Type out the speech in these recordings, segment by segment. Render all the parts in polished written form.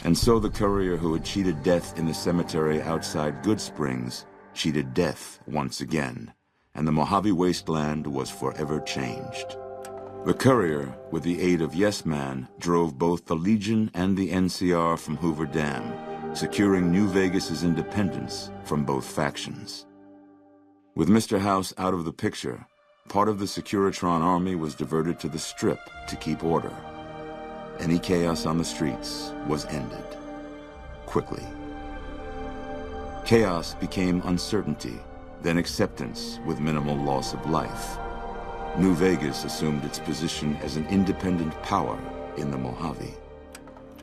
And so the courier who had cheated death in the cemetery outside Goodsprings cheated death once again, and the Mojave wasteland was forever changed. The courier, with the aid of Yes Man, drove both the Legion and the NCR from Hoover Dam, securing New Vegas's independence from both factions. With Mr. House out of the picture, part of the Securitron army was diverted to the Strip to keep order. Any chaos on the streets was ended. Quickly. Chaos became uncertainty, then acceptance with minimal loss of life. New Vegas assumed its position as an independent power in the Mojave.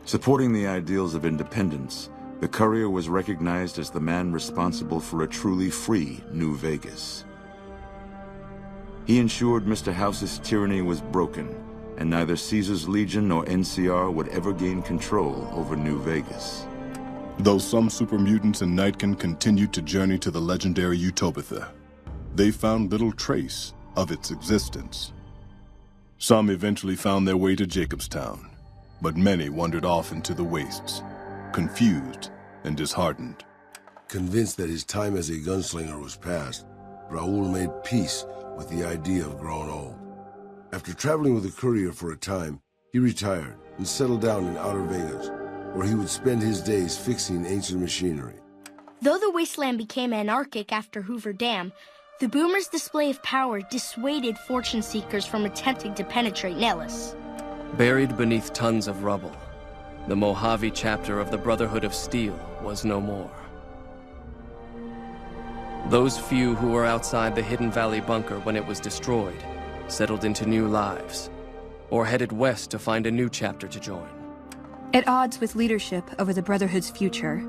Supporting the ideals of independence, the courier was recognized as the man responsible for a truly free New Vegas. He ensured Mr. House's tyranny was broken, and neither Caesar's Legion nor NCR would ever gain control over New Vegas. Though some super mutants in Nightkin continued to journey to the legendary Utopia, they found little trace of its existence. Some eventually found their way to Jacobstown, but many wandered off into the wastes, confused and disheartened. Convinced that his time as a gunslinger was past, Raul made peace with the idea of growing old. After traveling with the courier for a time, he retired and settled down in Outer Vegas, where he would spend his days fixing ancient machinery. Though the wasteland became anarchic after Hoover Dam, the Boomers' display of power dissuaded fortune seekers from attempting to penetrate Nellis. Buried beneath tons of rubble, the Mojave chapter of the Brotherhood of Steel was no more. Those few who were outside the Hidden Valley bunker when it was destroyed settled into new lives, or headed west to find a new chapter to join. At odds with leadership over the Brotherhood's future,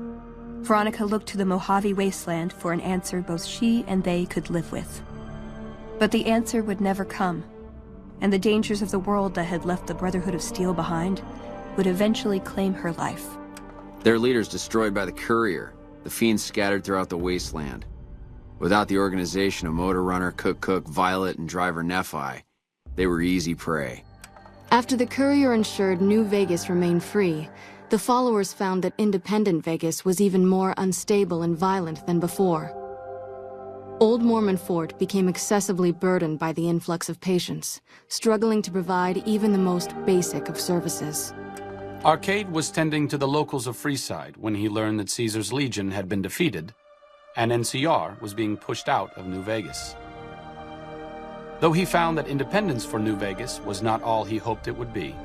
Veronica looked to the Mojave wasteland for an answer both she and they could live with. But the answer would never come, and the dangers of the world that had left the Brotherhood of Steel behind would eventually claim her life. Their leaders destroyed by the courier, the fiends scattered throughout the wasteland. Without the organization of Motor Runner, Cook, Violet, and Driver Nephi, they were easy prey. After the courier ensured New Vegas remained free, the followers found that independent Vegas was even more unstable and violent than before. Old Mormon Fort became excessively burdened by the influx of patients, struggling to provide even the most basic of services. Arcade was tending to the locals of Freeside when he learned that Caesar's Legion had been defeated, and NCR was being pushed out of New Vegas. Though he found that independence for New Vegas was not all he hoped it would be,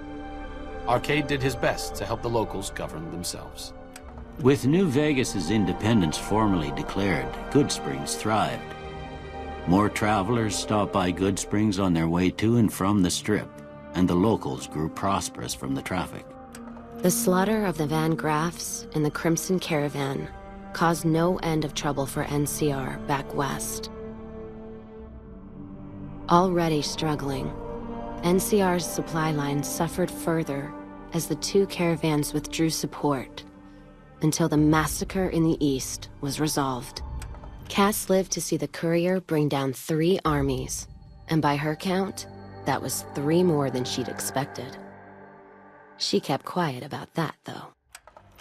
Arcade did his best to help the locals govern themselves. With New Vegas's independence formally declared, Goodsprings thrived. More travelers stopped by Goodsprings on their way to and from the Strip, and the locals grew prosperous from the traffic. The slaughter of the Van Graffs and the Crimson Caravan caused no end of trouble for NCR back west. Already struggling, NCR's supply line suffered further as the two caravans withdrew support, until the massacre in the east was resolved. Cass lived to see the courier bring down 3 armies, and by her count, that was 3 more than she'd expected. She kept quiet about that, though.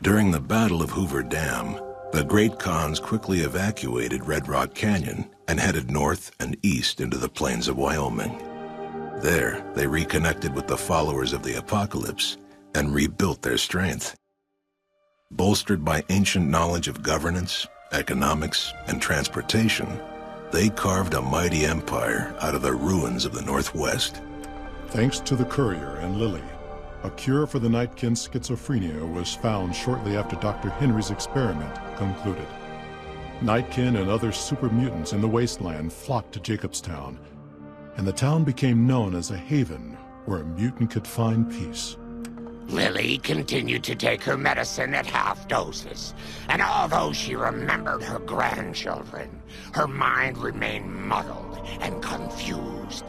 During the Battle of Hoover Dam, the Great Khans quickly evacuated Red Rock Canyon and headed north and east into the plains of Wyoming. There, they reconnected with the followers of the Apocalypse and rebuilt their strength. Bolstered by ancient knowledge of governance, economics, and transportation, they carved a mighty empire out of the ruins of the Northwest. Thanks to the courier and Lily, a cure for the Nightkin's schizophrenia was found shortly after Dr. Henry's experiment concluded. Nightkin and other super mutants in the wasteland flocked to Jacobstown, and the town became known as a haven where a mutant could find peace. Lily continued to take her medicine at half doses, and although she remembered her grandchildren, her mind remained muddled and confused.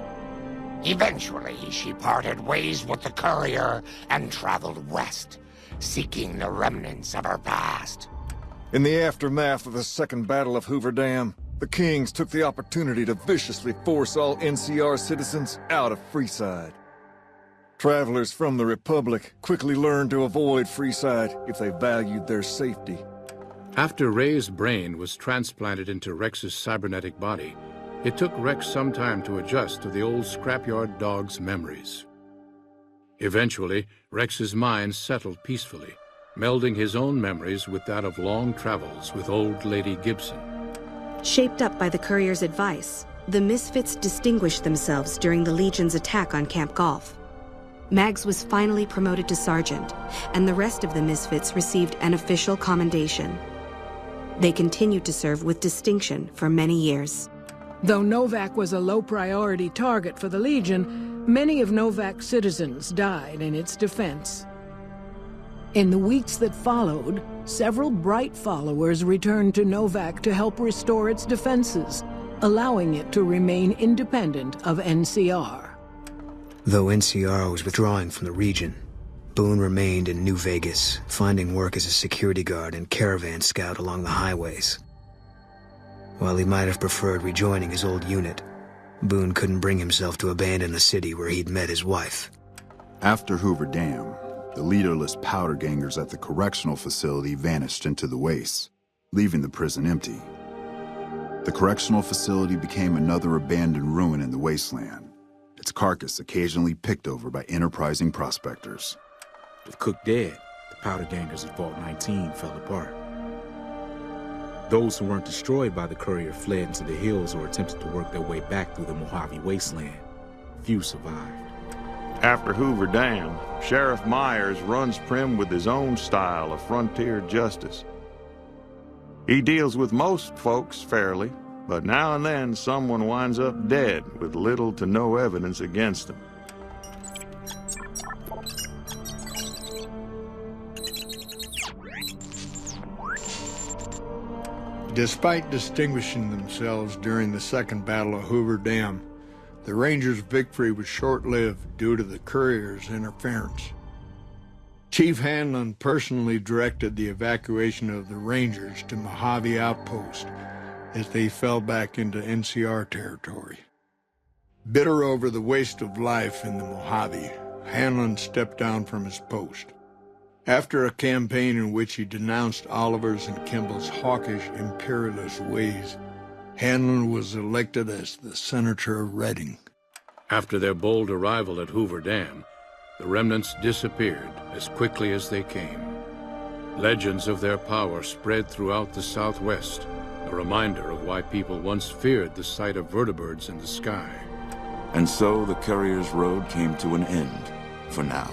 Eventually, she parted ways with the courier and traveled west, seeking the remnants of her past. In the aftermath of the Second Battle of Hoover Dam, the Kings took the opportunity to viciously force all NCR citizens out of Freeside. Travelers from the Republic quickly learned to avoid Freeside if they valued their safety. After Ray's brain was transplanted into Rex's cybernetic body, it took Rex some time to adjust to the old scrapyard dog's memories. Eventually, Rex's mind settled peacefully, melding his own memories with that of long travels with old Lady Gibson. Shaped up by the Courier's advice, the Misfits distinguished themselves during the Legion's attack on Camp Golf. Mags was finally promoted to sergeant, and the rest of the Misfits received an official commendation. They continued to serve with distinction for many years. Though Novac was a low-priority target for the Legion, many of Novac's citizens died in its defense. In the weeks that followed, several Bright followers returned to Novac to help restore its defenses, allowing it to remain independent of NCR. Though NCR was withdrawing from the region, Boone remained in New Vegas, finding work as a security guard and caravan scout along the highways. While he might have preferred rejoining his old unit, Boone couldn't bring himself to abandon the city where he'd met his wife. After Hoover Dam, the leaderless powder gangers at the correctional facility vanished into the wastes, leaving the prison empty. The correctional facility became another abandoned ruin in the wasteland, its carcass occasionally picked over by enterprising prospectors. With Cook dead, the powder gangers at Vault 19 fell apart. Those who weren't destroyed by the Courier fled into the hills or attempted to work their way back through the Mojave Wasteland. Few survived. After Hoover Dam, Sheriff Myers runs Primm with his own style of frontier justice. He deals with most folks fairly, but now and then someone winds up dead with little to no evidence against them. Despite distinguishing themselves during the Second Battle of Hoover Dam, the Rangers' victory was short-lived due to the Courier's interference. Chief Hanlon personally directed the evacuation of the Rangers to Mojave Outpost as they fell back into NCR territory. Bitter over the waste of life in the Mojave, Hanlon stepped down from his post. After a campaign in which he denounced Oliver's and Kimball's hawkish, imperialist ways, Hanlon was elected as the Senator of Reading. After their bold arrival at Hoover Dam, the remnants disappeared as quickly as they came. Legends of their power spread throughout the Southwest, a reminder of why people once feared the sight of vertibirds in the sky. And so the Courier's road came to an end, for now.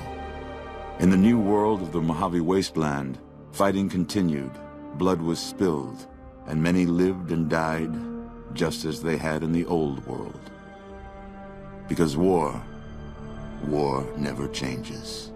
In the new world of the Mojave Wasteland, fighting continued, blood was spilled, and many lived and died just as they had in the old world. Because war never changes.